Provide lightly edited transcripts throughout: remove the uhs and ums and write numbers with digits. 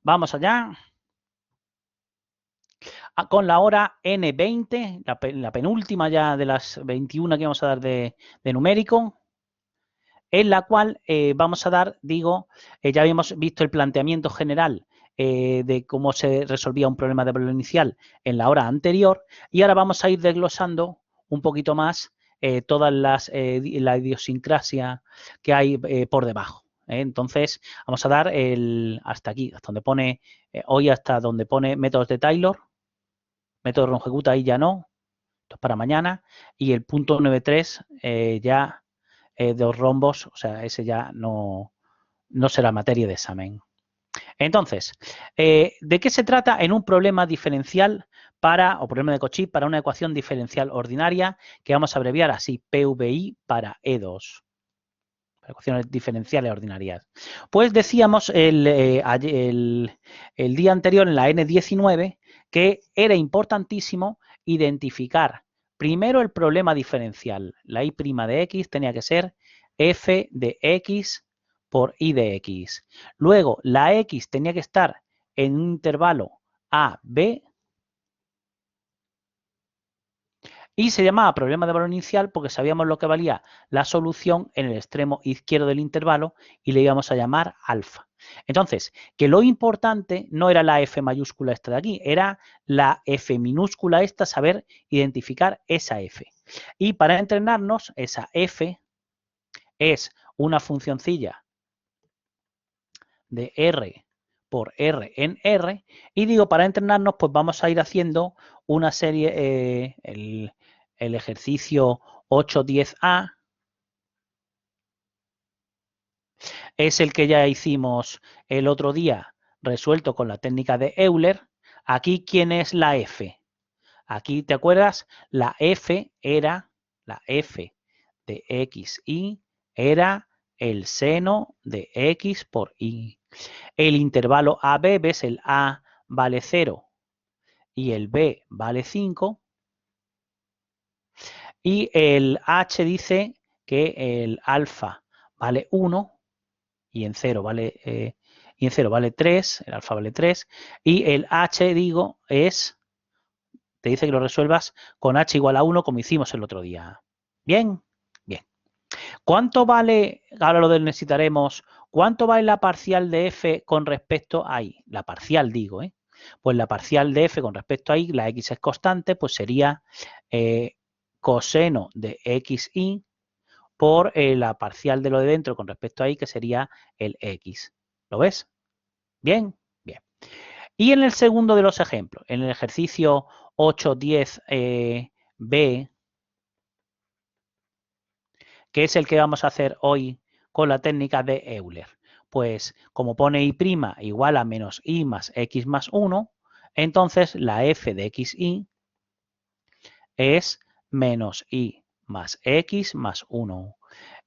Vamos allá. Con la hora N20, la penúltima ya de las 21 que vamos a dar de numérico, en la cual vamos a dar, ya habíamos visto el planteamiento general de cómo se resolvía un problema de valor inicial en la hora anterior, y ahora vamos a ir desglosando un poquito más todas la idiosincrasia que hay por debajo. Entonces, vamos a dar hasta aquí, hasta donde pone, hoy hasta donde pone métodos de Taylor, método de ejecuta, ahí ya no, esto es para mañana, y el punto 9.3 ya de los rombos, o sea, ese ya no será materia de examen. Entonces, ¿de qué se trata en un problema diferencial o problema de Cauchy para una ecuación diferencial ordinaria que vamos a abreviar así, PVI para E2? Ecuaciones diferenciales ordinarias. Pues decíamos el día anterior en la N19 que era importantísimo identificar primero el problema diferencial. La I' de X tenía que ser F de X por I de X. Luego, la X tenía que estar en un intervalo A, B, y se llamaba problema de valor inicial porque sabíamos lo que valía la solución en el extremo izquierdo del intervalo y le íbamos a llamar alfa. Entonces, que lo importante no era la F mayúscula esta de aquí, era la F minúscula esta, saber identificar esa F. Y para entrenarnos, esa F es una funcioncilla de R por R en R, y para entrenarnos, pues vamos a ir haciendo una serie, el ejercicio 8.10a es el que ya hicimos el otro día, resuelto con la técnica de Euler. Aquí, ¿quién es la F? Aquí, ¿te acuerdas? La F era, la F de XY era el seno de X por Y. El intervalo AB, ves, el A vale 0 y el B vale 5. Y el H dice que el alfa vale 1 y en 0 vale, 3, el alfa vale 3. Y el H, te dice que lo resuelvas con H igual a 1 como hicimos el otro día. ¿Bien? Bien. ¿Cuánto vale, ahora lo necesitaremos, cuánto vale la parcial de F con respecto a Y? La parcial Pues la parcial de F con respecto a Y, la X es constante, pues sería coseno de XY por la parcial de lo de dentro con respecto a Y, que sería el X. ¿Lo ves? ¿Bien? Bien. Y en el segundo de los ejemplos, en el ejercicio 8.10b, que es el que vamos a hacer hoy con la técnica de Euler. Pues como pone I' igual a menos I más X más 1, entonces la F de XY es menos I más X más 1.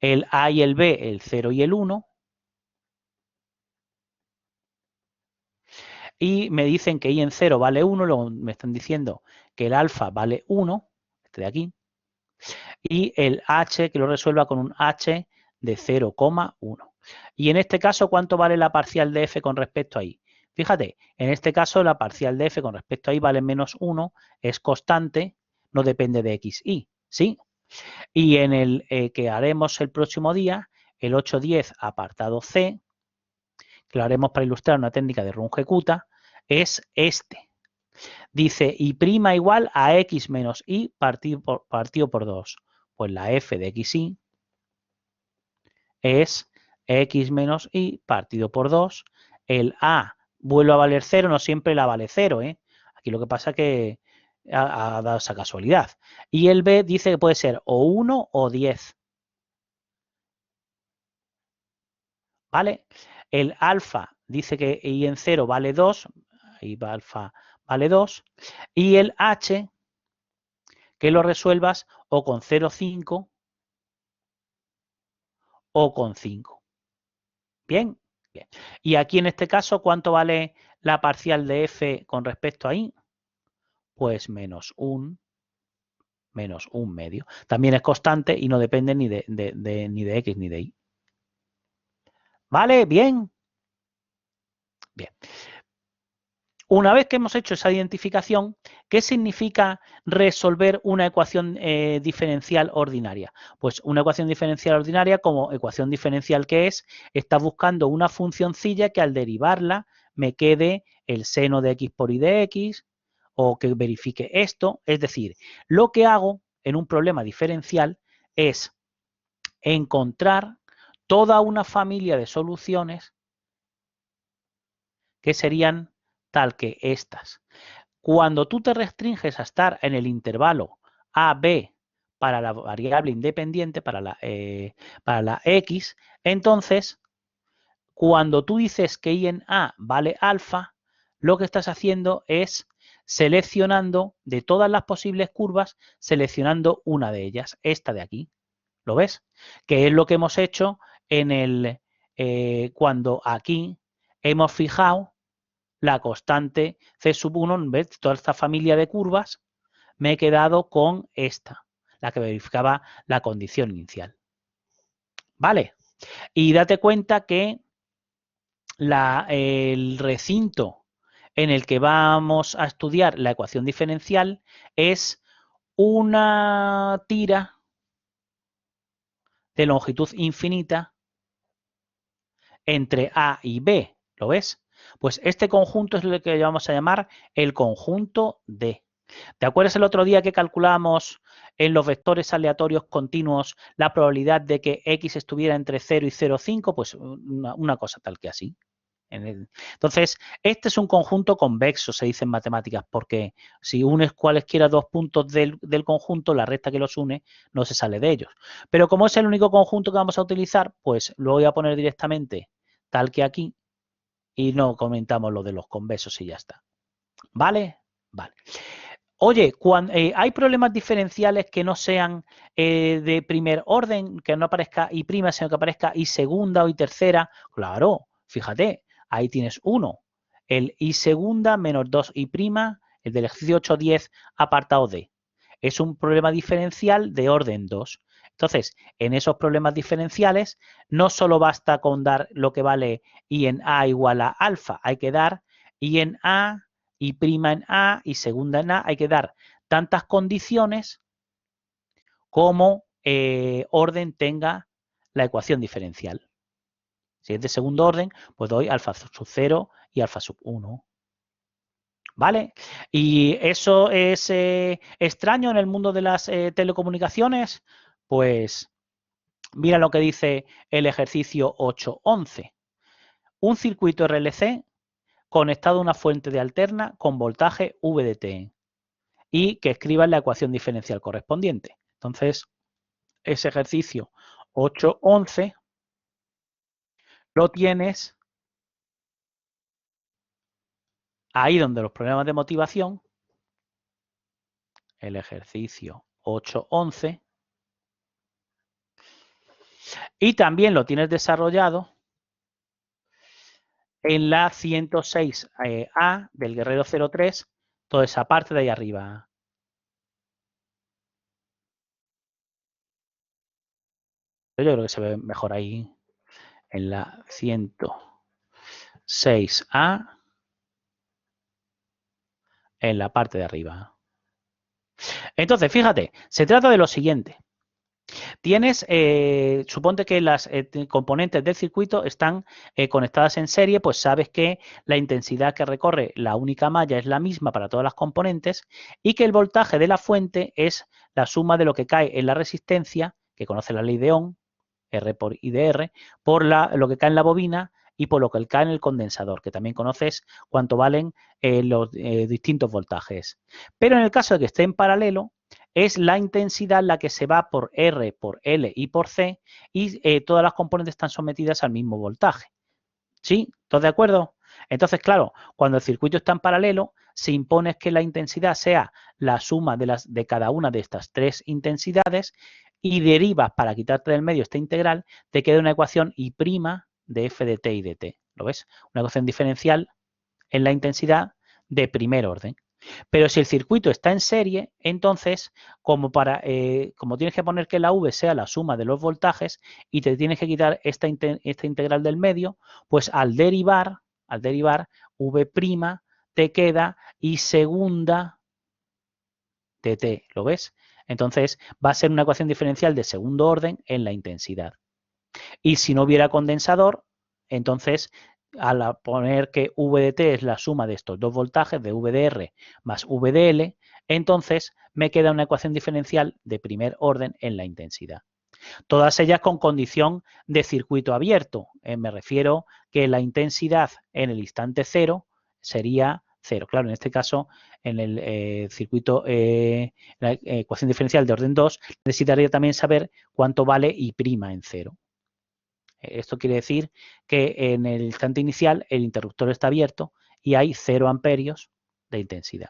El A y el B, el 0 y el 1. Y me dicen que I en 0 vale 1, luego me están diciendo que el alfa vale 1, este de aquí, y el H que lo resuelva con un H de 0,1. Y en este caso, ¿cuánto vale la parcial de F con respecto a I? Fíjate, en este caso la parcial de F con respecto a I vale menos 1, es constante, no depende de X, Y, ¿sí? Y en el que haremos el próximo día, el 8.10 apartado C, que lo haremos para ilustrar una técnica de Runge-Kutta, es este. Dice I' igual a X menos Y partido por 2. Pues la F de XY es X menos Y partido por 2. El A vuelve a valer 0, no siempre la vale 0. Aquí lo que pasa es que ha dado esa casualidad. Y el B dice que puede ser o 1 o 10. ¿Vale? El alfa dice que I en 0 vale 2. Ahí va alfa vale 2. Y el H, que lo resuelvas o con 0,5 o con 5. ¿Bien? Bien. Y aquí en este caso, ¿cuánto vale la parcial de F con respecto a Y? Pues menos un medio. También es constante y no depende ni de X ni de Y. ¿Vale? Bien. Bien. Una vez que hemos hecho esa identificación, ¿qué significa resolver una ecuación diferencial ordinaria? Pues una ecuación diferencial ordinaria, como ecuación diferencial que es, está buscando una funcioncilla que al derivarla me quede el seno de x por y de x, o que verifique esto. Es decir, lo que hago en un problema diferencial es encontrar toda una familia de soluciones que serían tal que estas. Cuando tú te restringes a estar en el intervalo A, B para la variable independiente, para la X, entonces, cuando tú dices que I en A vale alfa, lo que estás haciendo es seleccionando de todas las posibles curvas, seleccionando una de ellas, esta de aquí. ¿Lo ves? Que es lo que hemos hecho en el cuando aquí hemos fijado la constante C sub 1, ¿ves? Toda esta familia de curvas, me he quedado con esta, la que verificaba la condición inicial. ¿Vale? Y date cuenta que el recinto en el que vamos a estudiar la ecuación diferencial es una tira de longitud infinita entre A y B. ¿Lo ves? Pues este conjunto es lo que vamos a llamar el conjunto D. ¿Te acuerdas el otro día que calculamos en los vectores aleatorios continuos la probabilidad de que x estuviera entre 0 y 0,5? Pues una cosa tal que así. Entonces, este es un conjunto convexo, se dice en matemáticas, porque si unes cualesquiera dos puntos del conjunto, la recta que los une no se sale de ellos. Pero como es el único conjunto que vamos a utilizar, pues lo voy a poner directamente tal que aquí y no comentamos lo de los convexos y ya está. ¿Vale? Vale. Oye, cuando, hay problemas diferenciales que no sean de primer orden, que no aparezca y prima, sino que aparezca y segunda o y tercera. Claro, fíjate, ahí tienes uno. El y segunda menos 2 y prima, el del ejercicio 8.10, apartado D. Es un problema diferencial de orden 2. Entonces, en esos problemas diferenciales, no solo basta con dar lo que vale y en A igual a alfa, hay que dar y en A y prima en A y segunda en A, hay que dar tantas condiciones como orden tenga la ecuación diferencial. Si es de segundo orden, pues doy alfa sub 0 y alfa sub 1. ¿Vale? ¿Y eso es extraño en el mundo de las telecomunicaciones? Pues mira lo que dice el ejercicio 8.11. Un circuito RLC conectado a una fuente de alterna con voltaje VDT y que escriban la ecuación diferencial correspondiente. Entonces, ese ejercicio 8.11 lo tienes ahí donde los problemas de motivación, el ejercicio 8.11, y también lo tienes desarrollado en la 106A del Guerrero 03, toda esa parte de ahí arriba. Yo creo que se ve mejor ahí en la 106A en la parte de arriba. Entonces, fíjate, se trata de lo siguiente. Tienes, suponte que las componentes del circuito están conectadas en serie, pues sabes que la intensidad que recorre la única malla es la misma para todas las componentes y que el voltaje de la fuente es la suma de lo que cae en la resistencia, que conoce la ley de Ohm, R por I de R, por lo que cae en la bobina y por lo que cae en el condensador, que también conoces cuánto valen los distintos voltajes. Pero en el caso de que esté en paralelo, es la intensidad la que se va por R, por L y por C y todas las componentes están sometidas al mismo voltaje. ¿Sí? ¿Todos de acuerdo? Entonces, claro, cuando el circuito está en paralelo, se impone que la intensidad sea la suma de cada una de estas tres intensidades y derivas para quitarte del medio esta integral, te queda una ecuación I' de f de t y de t. ¿Lo ves? Una ecuación diferencial en la intensidad de primer orden. Pero si el circuito está en serie, entonces, como tienes que poner que la V sea la suma de los voltajes y te tienes que quitar esta integral del medio, pues al derivar V' te queda y segunda de t, ¿lo ves? Entonces va a ser una ecuación diferencial de segundo orden en la intensidad. Y si no hubiera condensador, entonces al poner que V de T es la suma de estos dos voltajes de V de R más V de L, entonces me queda una ecuación diferencial de primer orden en la intensidad. Todas ellas con condición de circuito abierto. Me refiero que la intensidad en el instante cero sería cero. Claro, en este caso, en el circuito, la ecuación diferencial de orden 2, necesitaría también saber cuánto vale I' en cero. Esto quiere decir que en el instante inicial el interruptor está abierto y hay 0 amperios de intensidad.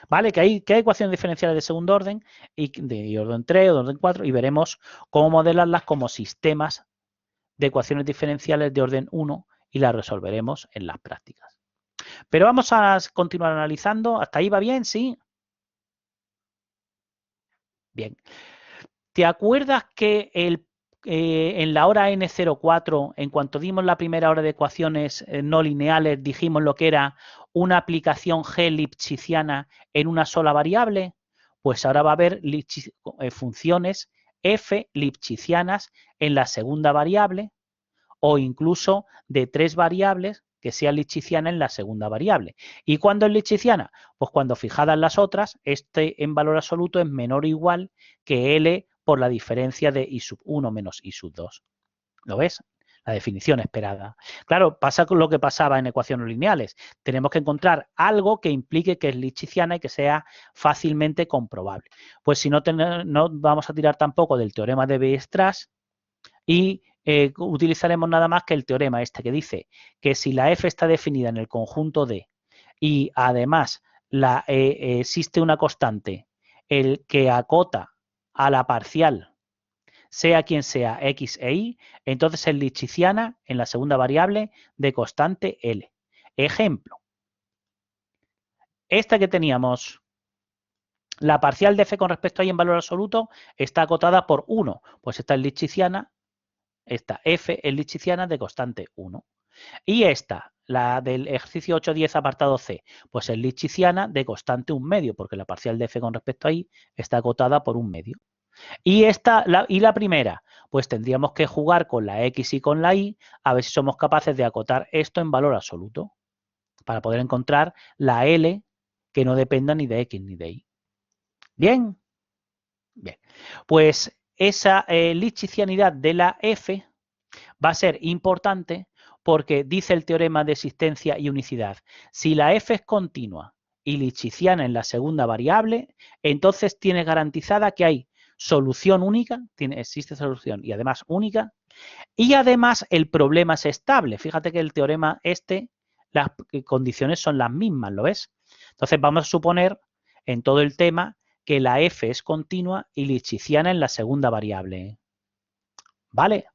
¿Vale? Que hay ecuaciones diferenciales de segundo orden y de orden 3 o de orden 4 y veremos cómo modelarlas como sistemas de ecuaciones diferenciales de orden 1 y las resolveremos en las prácticas. Pero vamos a continuar analizando. ¿Hasta ahí va bien? ¿Sí? Bien. ¿Te acuerdas que en la hora N04, en cuanto dimos la primera hora de ecuaciones no lineales, dijimos lo que era una aplicación G lipschitziana en una sola variable? Pues ahora va a haber funciones F lipschitzianas en la segunda variable o incluso de 3 variables que sea lipschitziana en la segunda variable. ¿Y cuándo es lipschitziana? Pues cuando fijadas las otras, este en valor absoluto es menor o igual que L por la diferencia de I sub 1 menos I sub 2. ¿Lo ves? La definición esperada. Claro, pasa con lo que pasaba en ecuaciones lineales. Tenemos que encontrar algo que implique que es lipschitziana y que sea fácilmente comprobable. Pues si no, no vamos a tirar tampoco del teorema de Weierstrass y utilizaremos nada más que el teorema este que dice que si la F está definida en el conjunto D y además existe una constante el que acota a la parcial sea quien sea X e Y, entonces es lipschitziana en la segunda variable de constante L. Ejemplo, esta que teníamos, la parcial de F con respecto a Y en valor absoluto está acotada por 1, pues esta es lipschitziana. Esta F es lipschitziana de constante 1. Y esta, la del ejercicio 8.10 apartado C, pues es lipschitziana de constante 1 medio, porque la parcial de F con respecto a Y está acotada por 1 medio. Y la primera, pues tendríamos que jugar con la X y con la Y a ver si somos capaces de acotar esto en valor absoluto para poder encontrar la L que no dependa ni de X ni de Y. ¿Bien? Bien. Pues esa lipschitzianidad de la F va a ser importante porque dice el teorema de existencia y unicidad. Si la F es continua y lipschitziana en la segunda variable, entonces tiene garantizada que hay solución única, existe solución y además única, y además el problema es estable. Fíjate que el teorema las condiciones son las mismas, ¿lo ves? Entonces vamos a suponer en todo el tema que la F es continua y lipschitziana en la segunda variable. ¿Vale?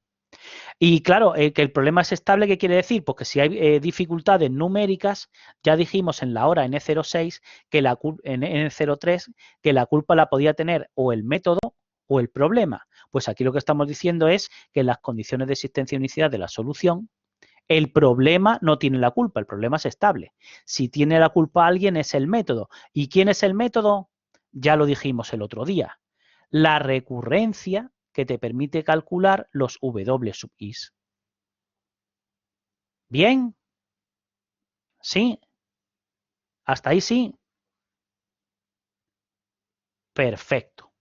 Y claro, que el problema es estable, ¿qué quiere decir? Porque si hay dificultades numéricas, ya dijimos en la hora N06, en N03, que la culpa la podía tener o el método o el problema. Pues aquí lo que estamos diciendo es que en las condiciones de existencia y unicidad de la solución, el problema no tiene la culpa, el problema es estable. Si tiene la culpa alguien es el método. ¿Y quién es el método? Ya lo dijimos el otro día. La recurrencia que te permite calcular los W sub I. ¿Bien? ¿Sí? ¿Hasta ahí sí? Perfecto.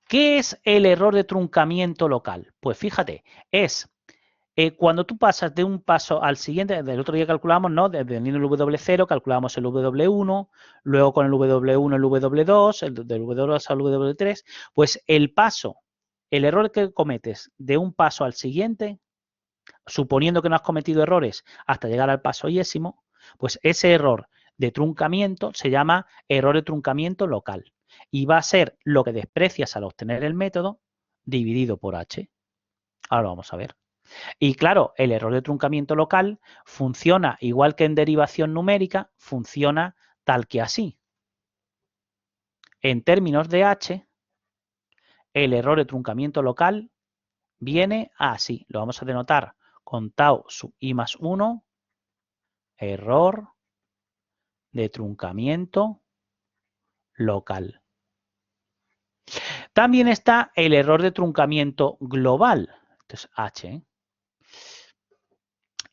¿Qué es el error de truncamiento local? Pues fíjate, es cuando tú pasas de un paso al siguiente, del otro día calculamos, ¿no? Desde el W0 calculamos el W1, luego con el W1 el W2, del W2 al W3, pues el error que cometes de un paso al siguiente, suponiendo que no has cometido errores hasta llegar al paso yésimo, pues ese error de truncamiento se llama error de truncamiento local y va a ser lo que desprecias al obtener el método dividido por h. Ahora lo vamos a ver. Y claro, el error de truncamiento local funciona igual que en derivación numérica, funciona tal que así. En términos de h, el error de truncamiento local viene así. Lo vamos a denotar con tau sub i más 1, error de truncamiento local. También está el error de truncamiento global, entonces H,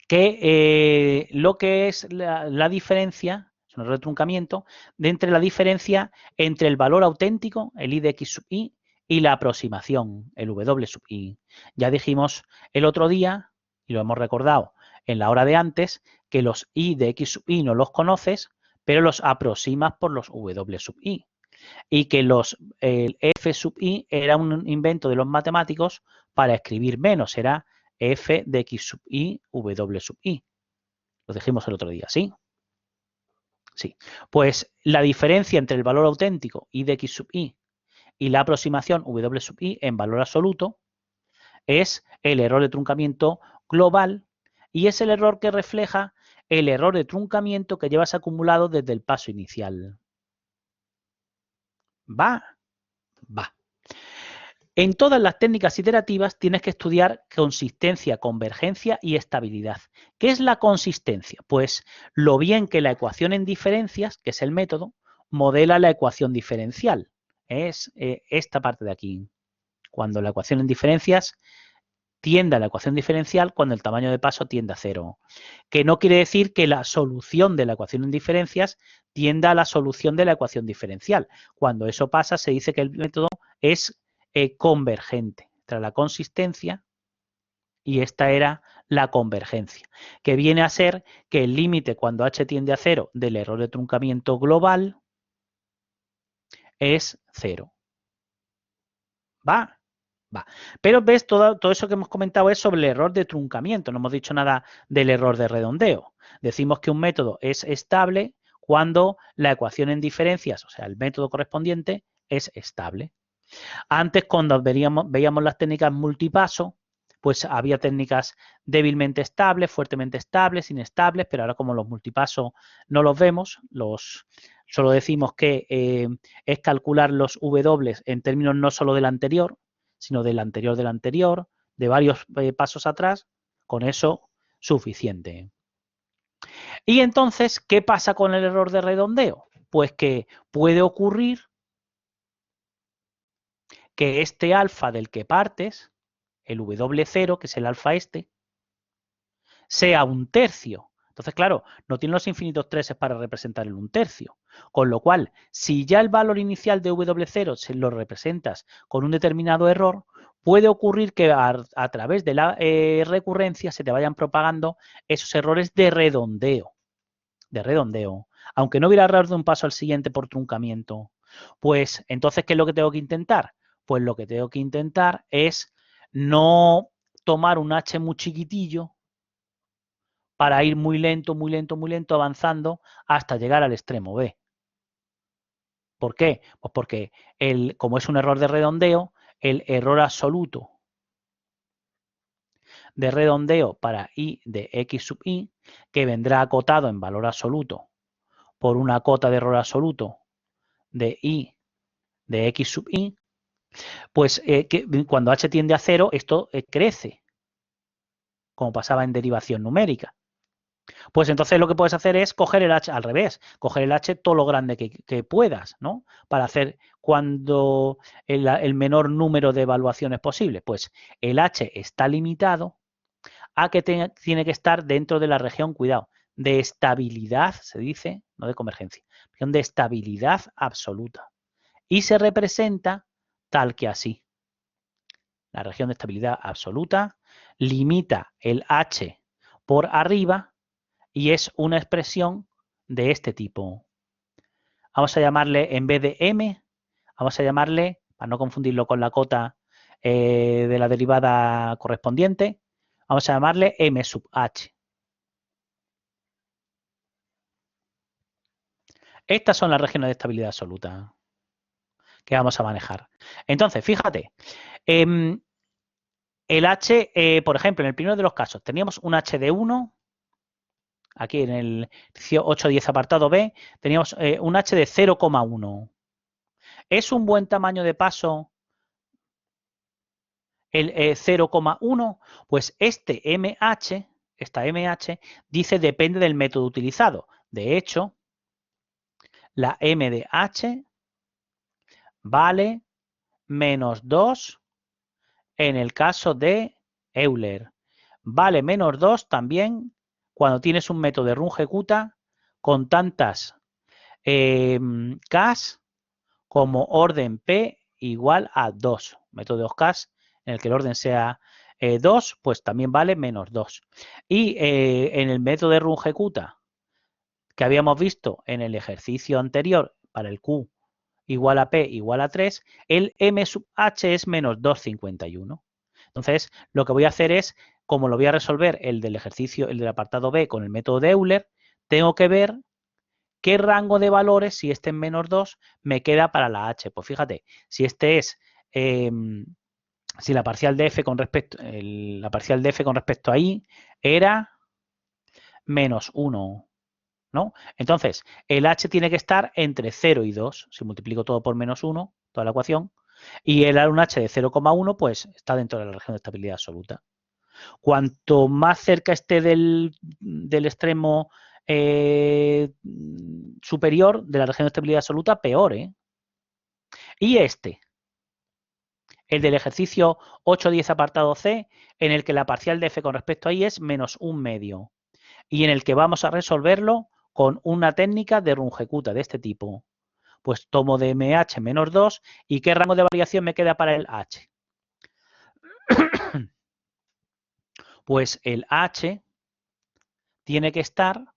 que lo que es la diferencia, es un error de truncamiento, entre la diferencia entre el valor auténtico, el I de X sub I, y la aproximación, el W sub I. Ya dijimos el otro día, y lo hemos recordado en la hora de antes, que los I de X sub I no los conoces, pero los aproximas por los W sub I. Y que el F sub I era un invento de los matemáticos para escribir menos, era F de X sub I, W sub I. Lo dijimos el otro día, ¿sí? Sí. Pues la diferencia entre el valor auténtico I de X sub I y la aproximación W sub I en valor absoluto es el error de truncamiento global y es el error que refleja el error de truncamiento que llevas acumulado desde el paso inicial. ¿Va? Va. En todas las técnicas iterativas tienes que estudiar consistencia, convergencia y estabilidad. ¿Qué es la consistencia? Pues lo bien que la ecuación en diferencias, que es el método, modela la ecuación diferencial. Es esta parte de aquí. Cuando la ecuación en diferencias tiende a la ecuación diferencial cuando el tamaño de paso tiende a 0. Que no quiere decir que la solución de la ecuación en diferencias tienda a la solución de la ecuación diferencial. Cuando eso pasa, se dice que el método es convergente. Esta era la consistencia y esta era la convergencia, que viene a ser que el límite cuando h tiende a 0 del error de truncamiento global es 0. ¿Va? Va. Pero ves, todo eso que hemos comentado es sobre el error de truncamiento. No hemos dicho nada del error de redondeo. Decimos que un método es estable cuando la ecuación en diferencias, o sea, el método correspondiente, es estable. Antes, cuando veíamos las técnicas multipaso, pues había técnicas débilmente estables, fuertemente estables, inestables, pero ahora como los multipasos no los vemos, solo decimos que es calcular los W en términos no solo del anterior, sino del anterior, de varios pasos atrás, con eso suficiente. Y entonces, ¿qué pasa con el error de redondeo? Pues que puede ocurrir que este alfa del que partes, el W0, que es el alfa este, sea un tercio. Entonces, claro, no tiene los infinitos treses para representar el un tercio. Con lo cual, si ya el valor inicial de W0 se lo representas con un determinado error, puede ocurrir que a través de la recurrencia se te vayan propagando esos errores de redondeo. Aunque no hubiera error de un paso al siguiente por truncamiento. Pues, entonces, ¿qué es lo que tengo que intentar? Pues lo que tengo que intentar es no tomar un H muy chiquitillo para ir muy lento, muy lento, muy lento, avanzando hasta llegar al extremo B. ¿Por qué? Pues porque como es un error de redondeo, el error absoluto de redondeo para I de X sub I, que vendrá acotado en valor absoluto por una cota de error absoluto de I de X sub I, pues que cuando H tiende a 0, esto crece, como pasaba en derivación numérica. Pues entonces lo que puedes hacer es coger el H al revés, coger el H todo lo grande que puedas, ¿no? Para hacer cuando el menor número de evaluaciones posible. Pues el H está limitado a que tiene que estar dentro de la región, cuidado, de estabilidad, se dice, no de convergencia, región de estabilidad absoluta. Y se representa tal que así. La región de estabilidad absoluta limita el H por arriba y es una expresión de este tipo. Vamos a llamarle, en vez de M, vamos a llamarle, para no confundirlo con la cota de la derivada correspondiente, vamos a llamarle M sub H. Estas son las regiones de estabilidad absoluta que vamos a manejar. Entonces, fíjate, el H, por ejemplo, en el primero de los casos, teníamos un H de 1, aquí en el 810 apartado B, teníamos un H de 0,1. ¿Es un buen tamaño de paso el 0,1? Pues este MH, esta MH, dice depende del método utilizado. De hecho, la m de h vale menos 2 en el caso de Euler. Vale menos 2 también cuando tienes un método de run-ejecuta con tantas Ks como orden P igual a 2. Método de 2K en el que el orden sea 2, pues también vale menos 2. Y en el método de run-ejecuta que habíamos visto en el ejercicio anterior para el Q igual a P igual a 3, el M sub H es menos 2,51. Entonces, lo que voy a hacer es, como lo voy a resolver el del ejercicio, el del apartado B con el método de Euler, tengo que ver qué rango de valores, si este es menos 2, me queda para la H. Pues fíjate, si este es, si la parcial de F con respecto, la parcial de F con respecto a I era menos 1, ¿no? Entonces, el H tiene que estar entre 0 y 2. Si multiplico todo por menos 1, toda la ecuación, y el un H de 0,1, pues está dentro de la región de estabilidad absoluta. Cuanto más cerca esté del extremo superior de la región de estabilidad absoluta, peor, ¿eh? Y este, el del ejercicio 8.10 apartado C, en el que la parcial de F con respecto a I es menos 1/2. Y en el que vamos a resolverlo con una técnica de run-ejecuta de este tipo. Pues tomo de MH menos 2 y ¿qué rango de variación me queda para el H? Pues el H tiene que estar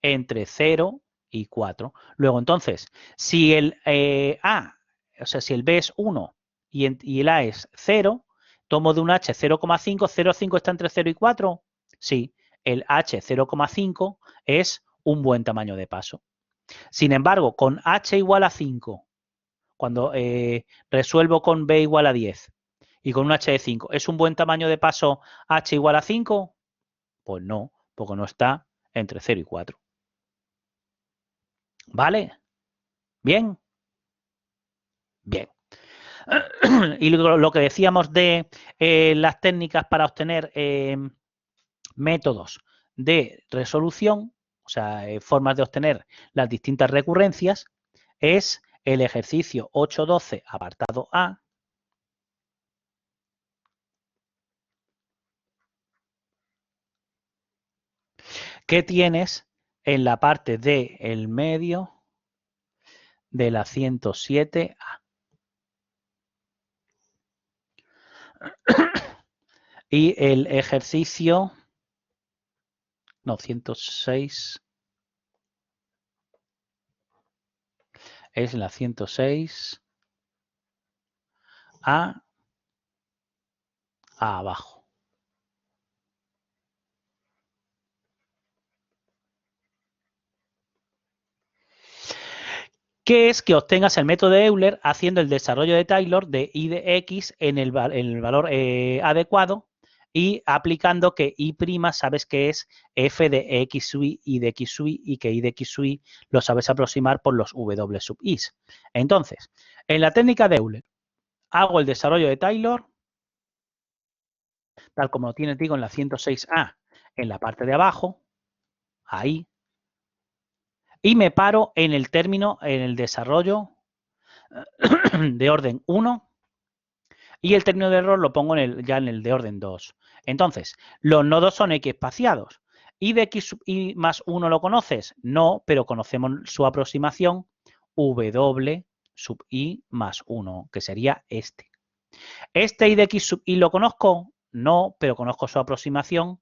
entre 0 y 4. Luego, entonces, si el A, o sea, si el B es 1 y el A es 0, tomo de un H 0,5, 0,5 está entre 0 y 4. Sí, el H 0,5 es un buen tamaño de paso. Sin embargo, con H igual a 5, cuando resuelvo con B igual a 10 y con un H de 5, ¿es un buen tamaño de paso H igual a 5? Pues no, porque no está entre 0 y 4. ¿Vale? ¿Bien? Bien. Y lo que decíamos de las técnicas para obtener métodos de resolución, o sea, formas de obtener las distintas recurrencias, es el ejercicio 8.12 apartado A, que tienes en la parte del medio de la 107A. Y el ejercicio, no, 106, es la 106A abajo. Que es que obtengas el método de Euler haciendo el desarrollo de Taylor de I de X en el valor adecuado y aplicando que I' sabes que es F de X sub I de X sub I y que I de X sub I lo sabes aproximar por los W sub I. Entonces, en la técnica de Euler, hago el desarrollo de Taylor, tal como lo tienes, digo, en la 106A, en la parte de abajo, ahí, y me paro en el término, en el desarrollo de orden 1 y el término de error lo pongo ya en el de orden 2. Entonces, los nodos son X espaciados. ¿Y de X sub I más 1 lo conoces? No, pero conocemos su aproximación W sub I más 1, que sería este. ¿Este I de X sub I lo conozco? No, pero conozco su aproximación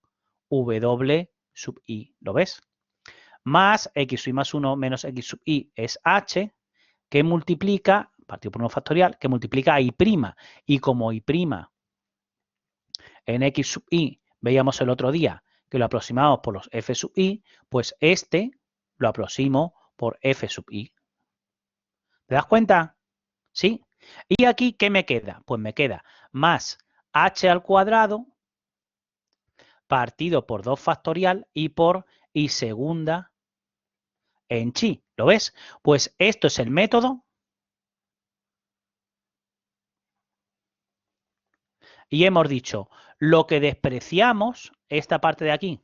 W sub I. ¿Lo ves? Más X sub I más 1 menos X sub I es H, que multiplica, partido por 1 factorial, que multiplica a I'. Y como I' en X sub I veíamos el otro día que lo aproximamos por los F sub I, pues este lo aproximo por F sub I. ¿Te das cuenta? ¿Sí? ¿Y aquí qué me queda? Pues me queda más H al cuadrado partido por 2 factorial y por I segunda en chi. ¿Lo ves? Pues esto es el método. Y hemos dicho, lo que despreciamos, esta parte de aquí,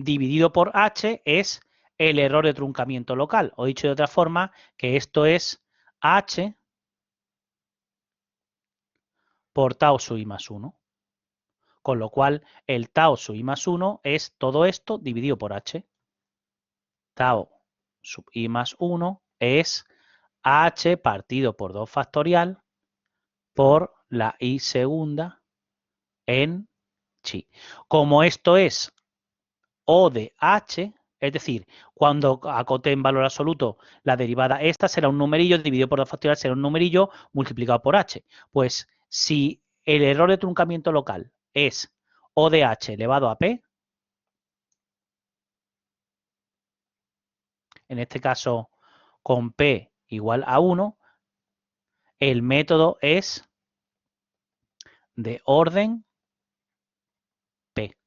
dividido por h es el error de truncamiento local. O dicho de otra forma, que esto es h por tau sub i más 1. Con lo cual, el tau sub i más 1 es todo esto dividido por h. Tau sub i más 1 es h partido por 2 factorial por la i segunda en chi. Como esto es O de h, es decir, cuando acote en valor absoluto la derivada esta será un numerillo dividido por 2 factorial será un numerillo multiplicado por h. Pues si el error de truncamiento local es O de h elevado a p, en este caso con p igual a 1, el método es de orden p.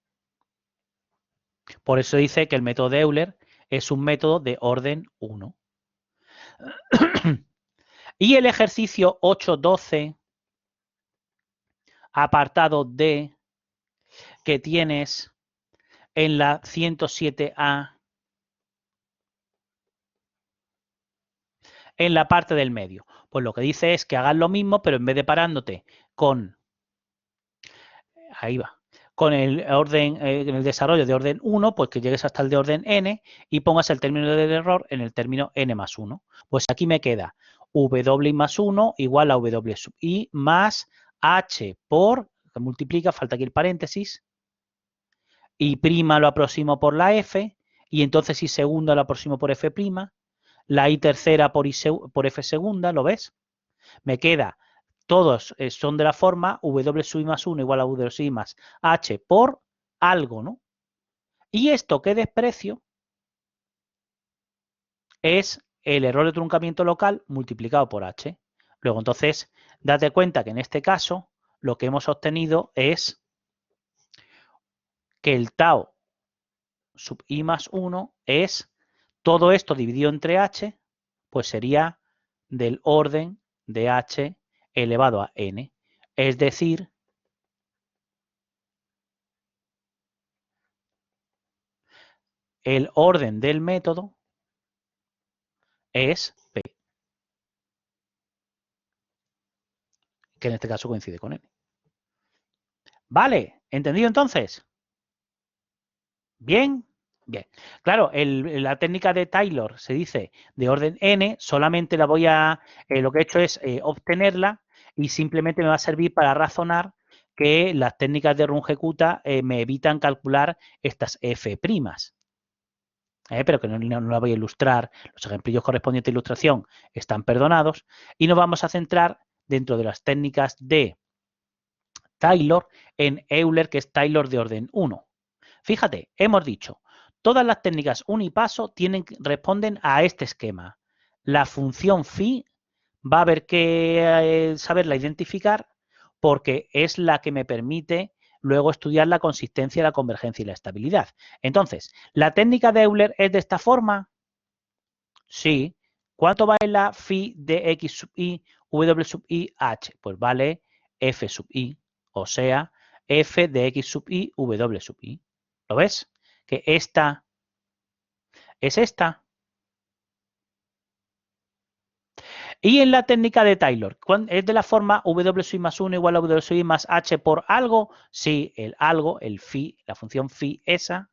Por eso dice que el método de Euler es un método de orden 1. Y el ejercicio 8.12, apartado D, que tienes en la 107A, en la parte del medio. Pues lo que dice es que hagas lo mismo, pero en vez de parándote con, ahí va, con el orden, en el desarrollo de orden 1, pues que llegues hasta el de orden n y pongas el término del error en el término n más 1. Pues aquí me queda w más 1 igual a w sub i más h por, que multiplica, falta aquí el paréntesis, y prima lo aproximo por la f, y entonces y segunda lo aproximo por f prima, la i tercera por f segunda, ¿lo ves? Me queda, todos son de la forma w sub i más 1 igual a w sub i más h por algo, ¿no? Y esto que desprecio es el error de truncamiento local multiplicado por h. Luego, entonces, date cuenta que en este caso lo que hemos obtenido es que el tau sub i más 1 es todo esto dividido entre h, pues sería del orden de h elevado a n. Es decir, el orden del método es p, que en este caso coincide con n. ¿Vale? ¿Entendido entonces? ¿Bien? Bien. Claro, la técnica de Taylor se dice de orden n, solamente la voy a, lo que he hecho es obtenerla y simplemente me va a servir para razonar que las técnicas de Runge-Kutta me evitan calcular estas f', pero que no la voy a ilustrar. Los ejemplillos correspondientes a ilustración están perdonados y nos vamos a centrar dentro de las técnicas de Taylor en Euler, que es Taylor de orden 1. Fíjate, hemos dicho, todas las técnicas unipaso responden a este esquema. La función phi va a haber que saberla identificar porque es la que me permite luego estudiar la consistencia, la convergencia y la estabilidad. Entonces, ¿la técnica de Euler es de esta forma? Sí. ¿Cuánto vale la phi de x sub i, w sub i, h? Pues vale f sub i, o sea, f de x sub i, w sub i. ¿Lo ves? Que esta es esta. Y en la técnica de Taylor, ¿es de la forma w sub i más 1 igual a w sub i más h por algo? Sí, el algo, el phi, la función phi esa,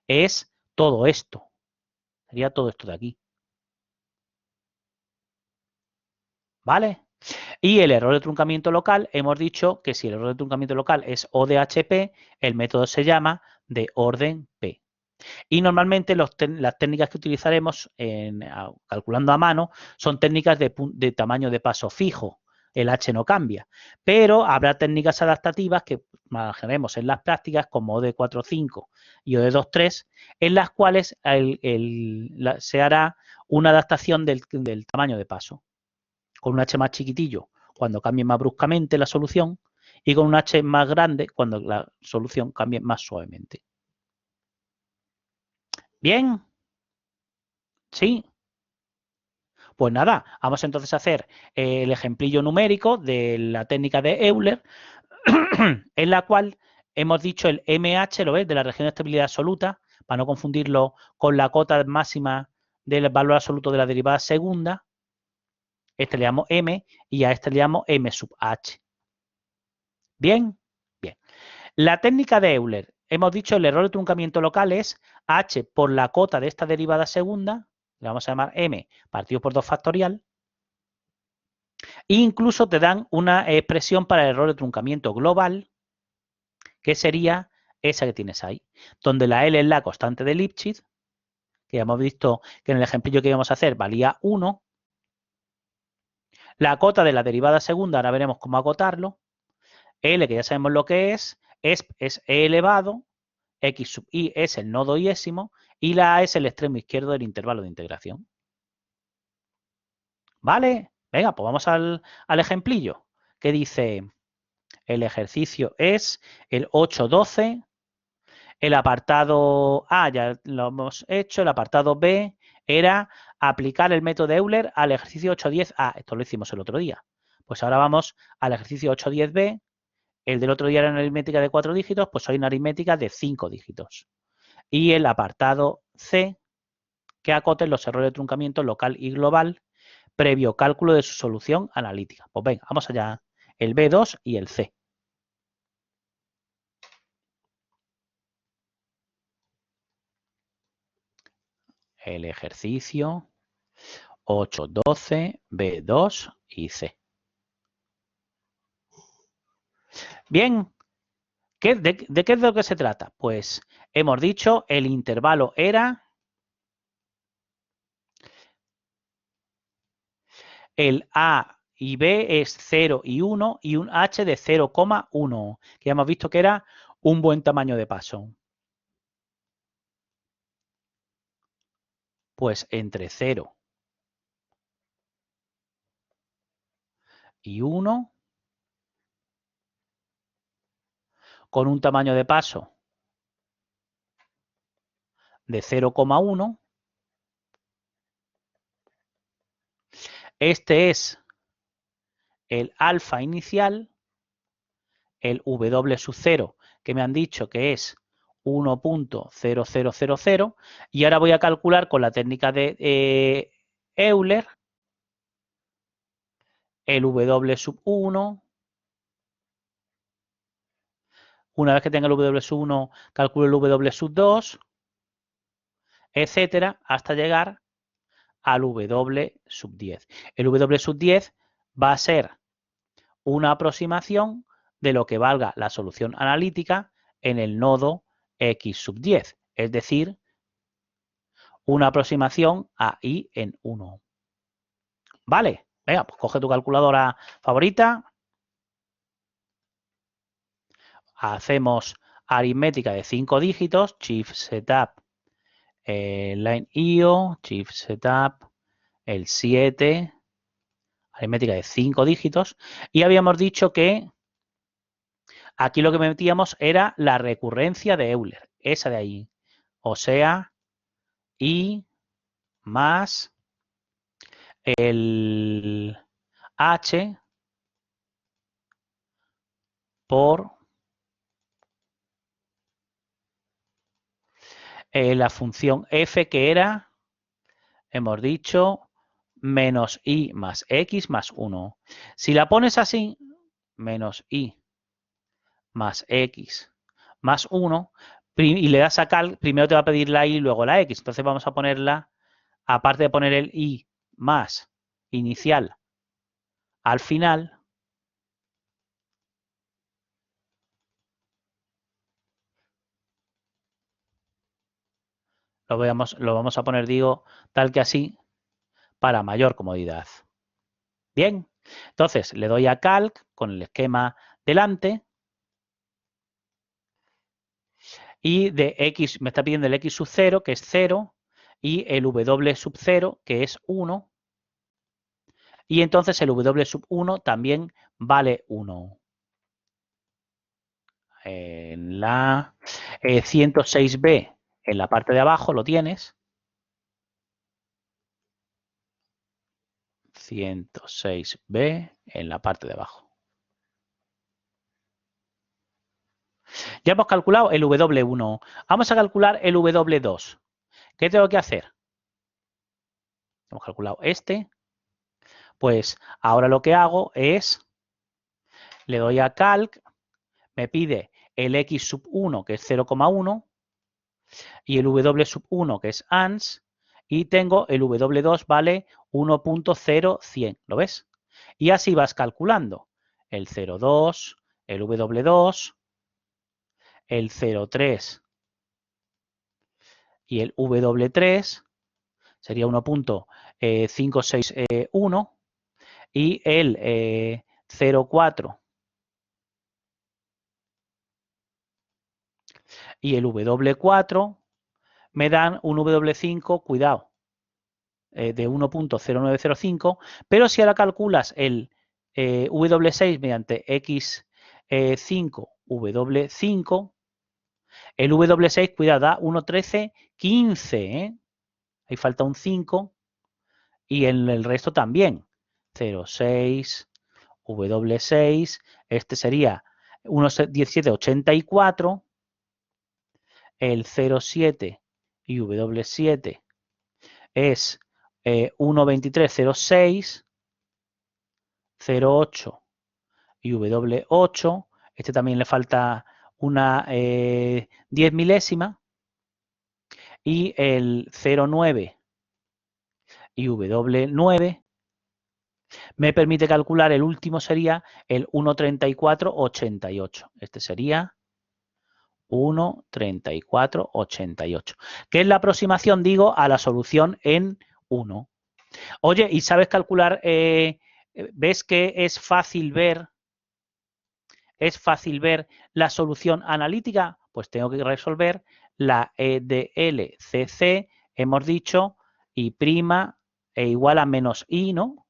es todo esto. Sería todo esto de aquí. ¿Vale? Y el error de truncamiento local, hemos dicho que si el error de truncamiento local es O de HP, el método se llama de orden P. Y normalmente las técnicas que utilizaremos calculando a mano son técnicas de tamaño de paso fijo. El H no cambia. Pero habrá técnicas adaptativas que manejaremos en las prácticas como O de 4.5 y O de 2.3, en las cuales se hará una adaptación del tamaño de paso. Con un H más chiquitillo cuando cambie más bruscamente la solución y con un H más grande cuando la solución cambie más suavemente. ¿Bien? ¿Sí? Pues nada, vamos entonces a hacer el ejemplillo numérico de la técnica de Euler, en la cual hemos dicho el MH, ¿lo ves? De la región de estabilidad absoluta, para no confundirlo con la cota máxima del valor absoluto de la derivada segunda. Este le llamo m y a este le llamo m sub h. ¿Bien? Bien. La técnica de Euler, hemos dicho el error de truncamiento local es h por la cota de esta derivada segunda, le vamos a llamar m partido por 2 factorial, e incluso te dan una expresión para el error de truncamiento global, que sería esa que tienes ahí, donde la L es la constante de Lipschitz, que ya hemos visto que en el ejemplillo que íbamos a hacer valía 1. La cota de la derivada segunda, ahora veremos cómo acotarlo. L, que ya sabemos lo que es E elevado, X sub I es el nodo iésimo y la A es el extremo izquierdo del intervalo de integración. ¿Vale? Venga, pues vamos al ejemplillo, que dice, el ejercicio es el 8.12, el apartado A ya lo hemos hecho, el apartado B era aplicar el método de Euler al ejercicio 8.10A. Esto lo hicimos el otro día. Pues ahora vamos al ejercicio 8.10B. El del otro día era una aritmética de 4 dígitos, pues hoy una aritmética de 5 dígitos. Y el apartado C, que acoten los errores de truncamiento local y global, previo cálculo de su solución analítica. Pues venga, vamos allá. El B2 y el C. El ejercicio 8.12, B2 y C. Bien, ¿de qué es de lo que se trata? Pues hemos dicho el intervalo era el A y B es 0 y 1 y un H de 0,1, que ya hemos visto que era un buen tamaño de paso. Pues entre 0 y 1, con un tamaño de paso de 0,1, este es el alfa inicial, el W sub 0, que me han dicho que es 1.0000, y ahora voy a calcular con la técnica de Euler el W sub 1. Una vez que tenga el W sub 1, calculo el W sub 2, etcétera, hasta llegar al W sub 10. El W sub 10 va a ser una aproximación de lo que valga la solución analítica en el nodo X sub 10, es decir, una aproximación a I en 1. ¿Vale? Venga, pues coge tu calculadora favorita. Hacemos aritmética de 5 dígitos, Shift Setup, Line IO, Shift Setup, el 7, aritmética de 5 dígitos. Y habíamos dicho que aquí lo que metíamos era la recurrencia de Euler, esa de ahí. O sea, I más el H por la función f, que era, hemos dicho, menos i más x más 1. Si la pones así, menos i más x más 1, y le das a cal, primero te va a pedir la i y luego la x. Entonces vamos a ponerla, aparte de poner el i más inicial al final, lo vamos a poner, digo, tal que así, para mayor comodidad. Bien, entonces le doy a calc con el esquema delante y de x me está pidiendo el x sub 0, que es 0, y el w sub 0, que es 1, y entonces el w sub 1 también vale 1. En la 106b, en la parte de abajo lo tienes. 106b en la parte de abajo. Ya hemos calculado el W1. Vamos a calcular el W2. ¿Qué tengo que hacer? Hemos calculado este. Pues ahora lo que hago es, le doy a calc, me pide el x sub 1, que es 0,1, y el w sub 1, que es ans, y tengo el w2 vale 1.0100, ¿lo ves? Y así vas calculando el 0,2, el w2, el 0,3 y el w3 sería 1.561 y el 0,4 y el W4 me dan un W5, cuidado, de 1.0905, pero si ahora calculas el W6 mediante X5, W5, el W6, cuidado, da 1.1315, ¿eh? Ahí falta un 5 y en el resto también. 0,6, W6, este sería 1.1784, el 0,7 y W7 es 1.2306, 0,8 y W8, este también le falta una 10 milésima, y el 0,9 y W9 me permite calcular, el último sería el 1.3488. Este sería 1.3488, que es la aproximación, digo, a la solución en 1. Oye, ¿y sabes calcular? ¿Ves que es fácil ver la solución analítica? Pues tengo que resolver la EDLCC, hemos dicho, y prima e igual a menos I, ¿no?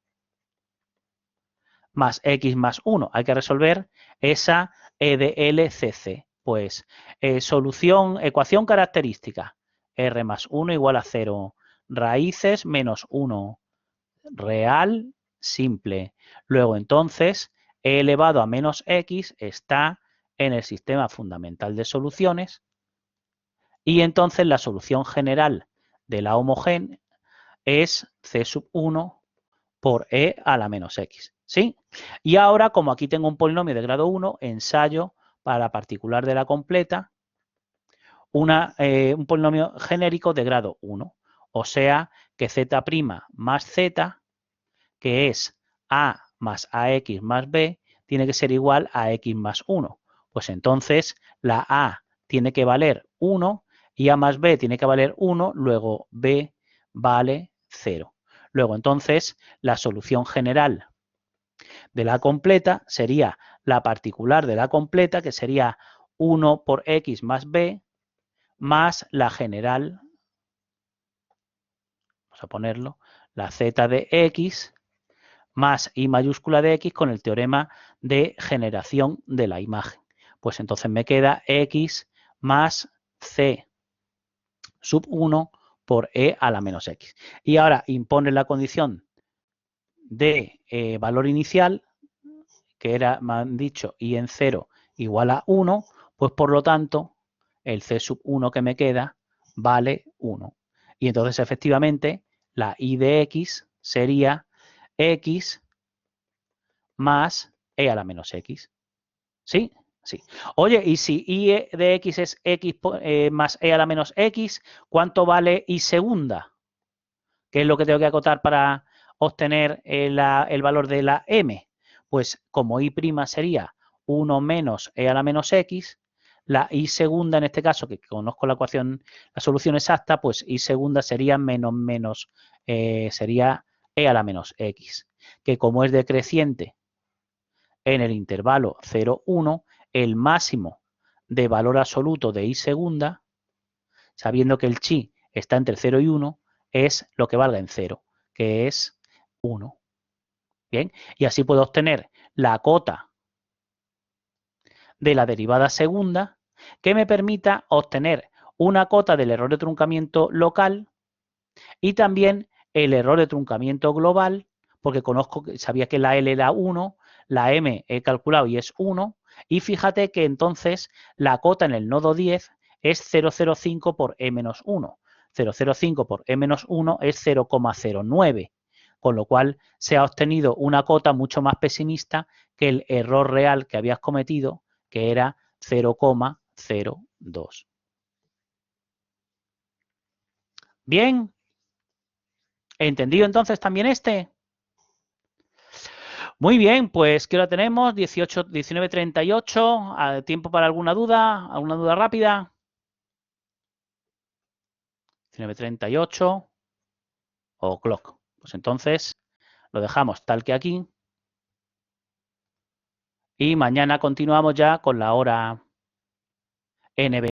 Más X más 1. Hay que resolver esa EDLCC. Pues ecuación característica. R más 1 igual a 0. Raíces menos 1. Real simple. Luego entonces e elevado a menos X está en el sistema fundamental de soluciones y entonces la solución general de la homogénea es C sub 1 por E a la menos X. ¿Sí? Y ahora, como aquí tengo un polinomio de grado 1, ensayo para la particular de la completa un polinomio genérico de grado 1. O sea que z' más z, que es a más ax más b, tiene que ser igual a x más 1. Pues entonces la a tiene que valer 1 y a más b tiene que valer 1, luego b vale 0. Luego entonces la solución general de la completa sería la particular de la completa, que sería 1 por x más b, más la general, vamos a ponerlo, la z de x más I mayúscula de X con el teorema de generación de la imagen. Pues entonces me queda X más C sub 1 por E a la menos X. Y ahora impone la condición de valor inicial, que era, me han dicho, I en 0 igual a 1, pues por lo tanto el C sub 1 que me queda vale 1. Y entonces efectivamente la I de X sería X más E a la menos X. ¿Sí? Sí. Oye, y si I de X es X más E a la menos X, ¿cuánto vale I segunda? ¿Qué es lo que tengo que acotar para obtener el valor de la M? Pues como I' sería 1 menos E a la menos X, la I segunda, en este caso, que conozco la ecuación, la solución exacta, pues I segunda sería sería E a la menos X, que como es decreciente en el intervalo 0, 1, el máximo de valor absoluto de I segunda, sabiendo que el chi está entre 0 y 1, es lo que valga en 0, que es 1. Bien, y así puedo obtener la cota de la derivada segunda que me permita obtener una cota del error de truncamiento local y también el error de truncamiento global, porque sabía que la L era 1, la M he calculado y es 1, Y fíjate que entonces la cota en el nodo 10 es 0,05 por E-1. 0,05 por E-1 es 0,09, con lo cual se ha obtenido una cota mucho más pesimista que el error real que habías cometido, que era 0,02. Bien, ¿entendido entonces también este? Muy bien, pues ¿qué hora tenemos? 19:38. ¿Tiempo para alguna duda? ¿Alguna duda rápida? 19:38. O'clock. Pues entonces lo dejamos tal que aquí. Y mañana continuamos ya con la hora N20.